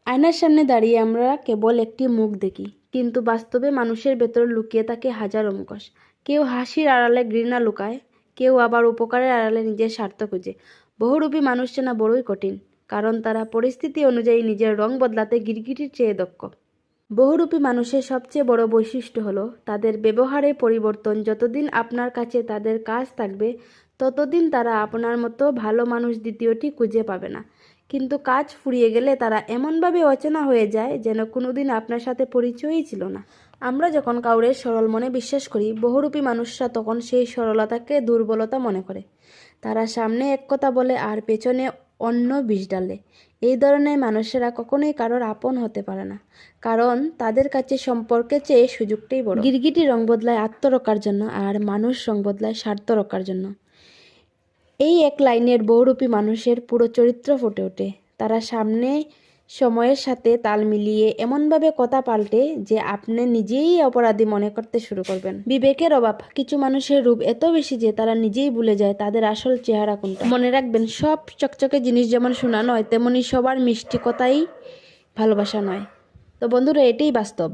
আয়নার সামনে দাঁড়িয়ে আমরা কেবল একটি মুখ দেখি, কিন্তু বাস্তবে মানুষের ভেতর লুকিয়ে থাকে হাজারো মুখোশ। কেউ হাসির আড়ালে ঘৃণা লুকায়, কেউ আবার উপকারের আড়ালে নিজের স্বার্থ খুঁজে। বহুরূপী মানুষ চেনা বড়ই কঠিন, কারণ তারা পরিস্থিতি অনুযায়ী নিজের রং বদলাতে গিরগিটির চেয়ে দক্ষ। বহুরূপী মানুষের সবচেয়ে বড় বৈশিষ্ট্য হলো তাদের ব্যবহারে পরিবর্তন। যতদিন আপনার কাছে তাদের কাজ থাকবে, ততদিন তারা আপনার মতো ভালো মানুষ দ্বিতীয়টি খুঁজে পাবে না। কিন্তু কাজ ফুরিয়ে গেলে তারা এমনভাবে অচেনা হয়ে যায় যেন কোনোদিন আপনার সাথে পরিচয়ই ছিল না। আমরা যখন কাউরে সরল মনে বিশ্বাস করি, বহুরূপী মানুষরা তখন সেই সরলতাকে দুর্বলতা মনে করে। তারা সামনে এক কথা বলে আর পেছনে অন্য বিষ ডালে। এই ধরনের মানুষেরা কখনোই কারোর আপন হতে পারে না, কারণ তাদের কাছে সম্পর্কের চেয়ে সুযোগটাই বড়। গিরগিটি রং বদলায় আত্মরক্ষার জন্য, আর মানুষ রং বদলায় স্বার্থ রক্ষার জন্য। এই এক লাইনের বহুরূপী মানুষের পুরো চরিত্র ফুটে ওঠে। তারা সামনে সময়ের সাথে তাল মিলিয়ে এমনভাবে কথা পাল্টে যে আপনি নিজেই অপরাধী মনে করতে শুরু করবেন। বিবেকের অভাব। কিছু মানুষের রূপ এত বেশি যে তারা নিজেই ভুলে যায় তাদের আসল চেহারা কোনটা। মনে রাখবেন, সব চকচকে জিনিস যেমন সোনা নয়, তেমনি সবার মিষ্টি কথাই ভালোবাসা নয়। তো বন্ধুরা, এটাই বাস্তব।